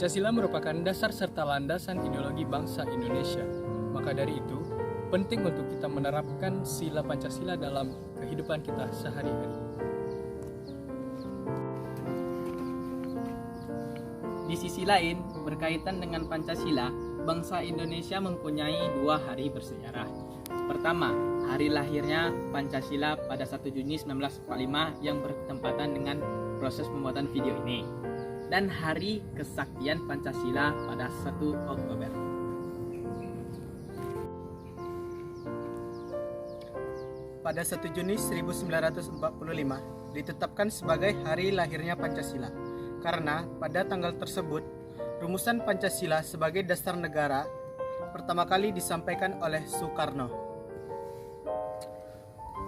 Pancasila merupakan dasar serta landasan ideologi bangsa Indonesia. Maka dari itu, penting untuk kita menerapkan sila Pancasila dalam kehidupan kita sehari-hari. Di sisi lain, berkaitan dengan Pancasila, bangsa Indonesia mempunyai 2 hari bersejarah. Pertama, hari lahirnya Pancasila pada 1 Juni 1945 yang bertepatan dengan proses pembuatan video ini. Dan hari kesaktian Pancasila pada 1 Oktober. Pada 1 Juni 1945 ditetapkan sebagai hari lahirnya Pancasila, karena pada tanggal tersebut rumusan Pancasila sebagai dasar negara pertama kali disampaikan oleh Soekarno.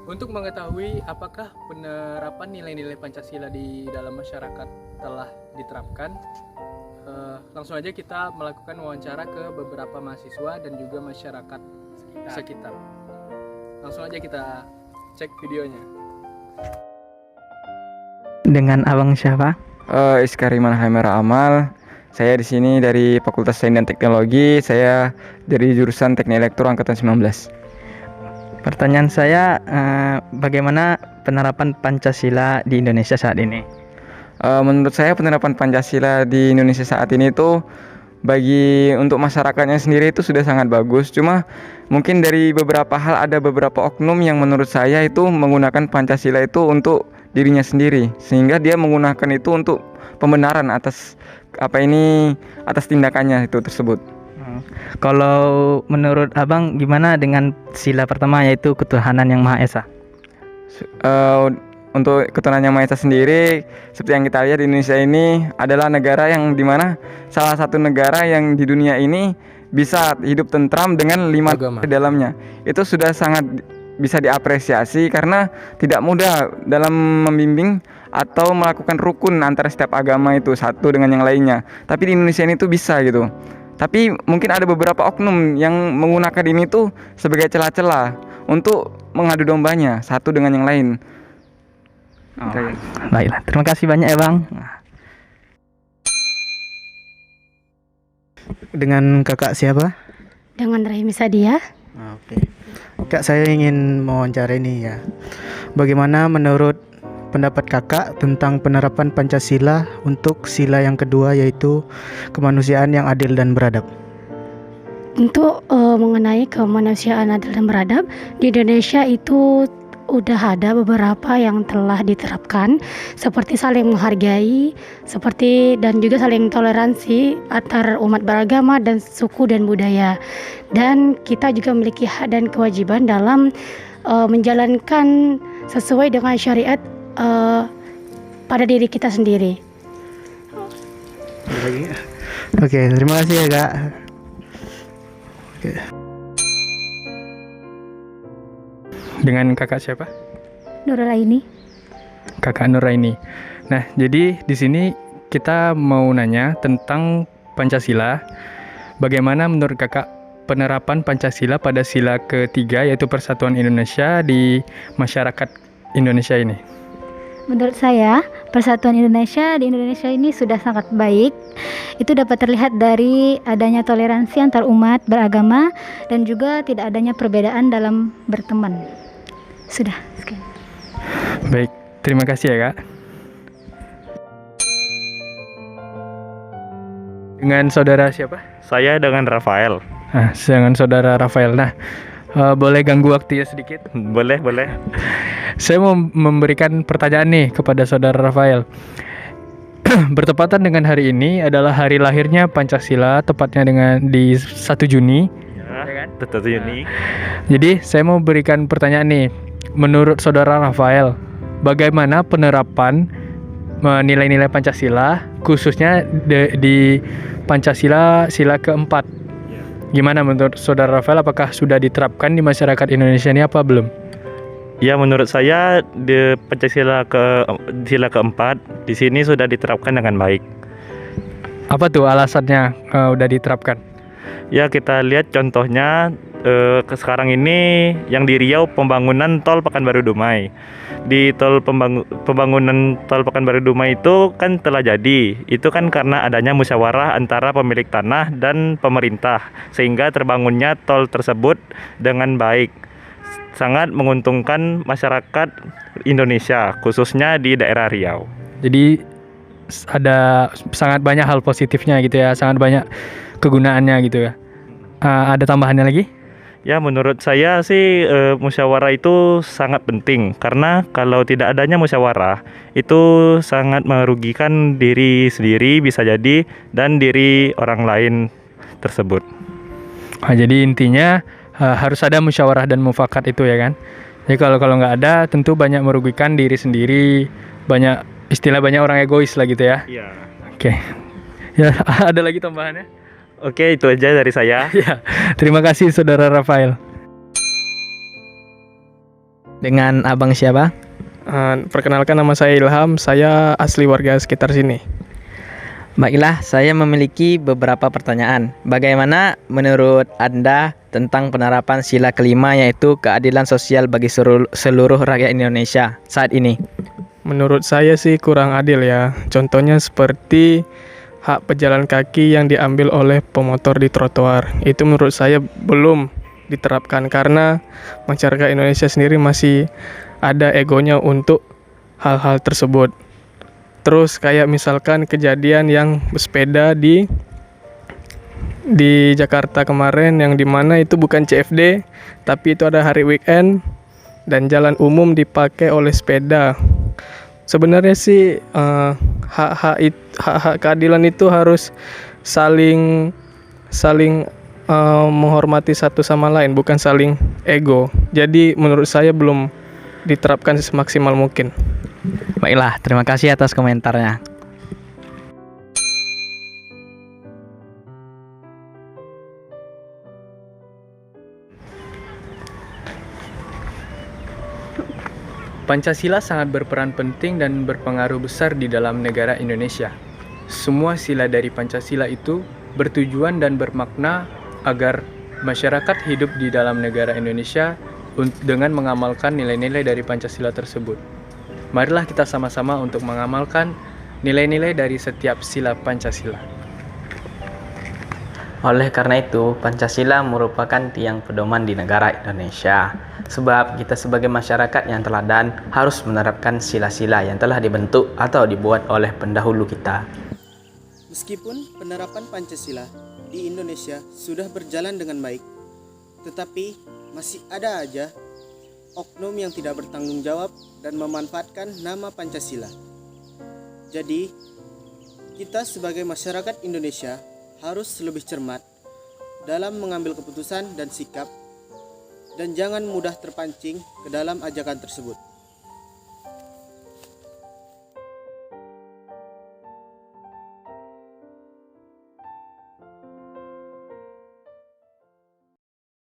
Untuk mengetahui apakah penerapan nilai-nilai Pancasila di dalam masyarakat telah diterapkan, langsung aja kita melakukan wawancara ke beberapa mahasiswa dan juga masyarakat sekitar. Langsung aja kita cek videonya. Dengan abang siapa? Iskariman Hamera Amal. Saya di sini dari Fakultas Sains dan Teknologi. Saya dari jurusan Teknik Elektro angkatan 19. Pertanyaan saya, bagaimana penerapan Pancasila di Indonesia saat ini? Menurut saya penerapan Pancasila di Indonesia saat ini itu untuk masyarakatnya sendiri itu sudah sangat bagus. Cuma mungkin dari beberapa hal ada beberapa oknum yang menurut saya itu menggunakan Pancasila itu untuk dirinya sendiri, sehingga dia menggunakan itu untuk pembenaran atas tindakannya itu tersebut. Kalau menurut abang gimana dengan sila pertama, yaitu ketuhanan yang Maha Esa? Untuk ketuhanan yang Maha Esa sendiri, seperti yang kita lihat di Indonesia ini adalah negara yang dimana salah satu negara yang di dunia ini bisa hidup tentram dengan 5 agama di dalamnya. Itu sudah sangat bisa diapresiasi karena tidak mudah dalam membimbing atau melakukan rukun antara setiap agama itu satu dengan yang lainnya. Tapi di Indonesia ini tuh bisa gitu. Tapi mungkin ada beberapa oknum yang menggunakan ini tuh sebagai celah-celah untuk mengadu dombanya satu dengan yang lain. Baiklah, terima kasih banyak ya bang. Dengan kakak siapa? Dengan Rahimi Sadia. Oke. Kak, saya ingin mewawancara ini ya. Bagaimana menurut pendapat kakak tentang penerapan Pancasila untuk sila yang kedua, yaitu kemanusiaan yang adil dan beradab? Untuk mengenai kemanusiaan adil dan beradab, di Indonesia itu udah ada beberapa yang telah diterapkan, seperti saling menghargai, dan juga saling toleransi antar umat beragama dan suku dan budaya. Dan kita juga memiliki hak dan kewajiban dalam menjalankan sesuai dengan syariat pada diri kita sendiri. Oke, terima kasih ya kak. Oke. Dengan kakak siapa? Nurulaini. Kakak Nuraini. Nah, jadi di sini kita mau nanya tentang Pancasila. Bagaimana menurut kakak penerapan Pancasila pada sila ketiga, yaitu Persatuan Indonesia di masyarakat Indonesia ini? Menurut saya, Persatuan Indonesia di Indonesia ini sudah sangat baik. Itu dapat terlihat dari adanya toleransi antar umat beragama dan juga tidak adanya perbedaan dalam berteman. Sudah, sekian. Baik, terima kasih ya kak. Dengan saudara siapa? Saya dengan Rafael. Dengan saudara Rafael. Nah, boleh ganggu waktunya sedikit? Boleh. Saya mau memberikan pertanyaan nih kepada saudara Rafael. Bertepatan dengan hari ini adalah hari lahirnya Pancasila, tepatnya di 1 Juni. Ya kan? 1 Juni. Jadi saya mau berikan pertanyaan nih. Menurut saudara Rafael, bagaimana penerapan nilai-nilai Pancasila, khususnya di Pancasila sila keempat? Gimana menurut saudara Rafael, apakah sudah diterapkan di masyarakat Indonesia ini apa belum? Ya, menurut saya di Pancasila sila keempat di sini sudah diterapkan dengan baik. Apa tuh alasannya udah diterapkan? Ya, kita lihat contohnya sekarang ini yang di Riau pembangunan tol Pekanbaru Dumai. Di pembangunan tol Pekanbaru Dumai itu kan telah jadi. Itu kan karena adanya musyawarah antara pemilik tanah dan pemerintah sehingga terbangunnya tol tersebut dengan baik. Sangat menguntungkan masyarakat Indonesia khususnya di daerah Riau. Jadi ada sangat banyak hal positifnya gitu ya, sangat banyak kegunaannya gitu ya. Ada tambahannya lagi? Ya, menurut saya sih musyawarah itu sangat penting karena kalau tidak adanya musyawarah itu sangat merugikan diri sendiri bisa jadi dan diri orang lain tersebut. Jadi intinya harus ada musyawarah dan mufakat itu ya kan. Jadi kalau nggak ada tentu banyak merugikan diri sendiri, banyak orang egois lah gitu ya. Iya. Oke. Ya, ada lagi tambahannya? Oke, itu aja dari saya. Ya, terima kasih Saudara Rafael. Dengan abang siapa? Perkenalkan, nama saya Ilham, saya asli warga sekitar sini. Baiklah, saya memiliki beberapa pertanyaan. Bagaimana menurut Anda tentang penerapan sila kelima yaitu keadilan sosial bagi seluruh rakyat Indonesia saat ini? Menurut saya sih kurang adil ya. Contohnya seperti hak pejalan kaki yang diambil oleh pemotor di trotoar. Itu menurut saya belum diterapkan karena masyarakat Indonesia sendiri masih ada egonya untuk hal-hal tersebut. Terus kayak misalkan kejadian yang bersepeda di Jakarta kemarin yang dimana itu bukan CFD tapi itu ada hari weekend dan jalan umum dipakai oleh sepeda. Sebenarnya sih hak keadilan itu harus saling menghormati satu sama lain, bukan saling ego. Jadi menurut saya belum diterapkan semaksimal mungkin. Baiklah, terima kasih atas komentarnya. Pancasila sangat berperan penting dan berpengaruh besar di dalam negara Indonesia. Semua sila dari Pancasila itu bertujuan dan bermakna agar masyarakat hidup di dalam negara Indonesia dengan mengamalkan nilai-nilai dari Pancasila tersebut. Marilah kita sama-sama untuk mengamalkan nilai-nilai dari setiap sila Pancasila. Oleh karena itu, Pancasila merupakan tiang pedoman di negara Indonesia. Sebab kita sebagai masyarakat yang teladan harus menerapkan sila-sila yang telah dibentuk atau dibuat oleh pendahulu kita. Meskipun penerapan Pancasila di Indonesia sudah berjalan dengan baik, tetapi masih ada aja oknum yang tidak bertanggung jawab dan memanfaatkan nama Pancasila. Jadi, kita sebagai masyarakat Indonesia harus lebih cermat dalam mengambil keputusan dan sikap dan jangan mudah terpancing ke dalam ajakan tersebut.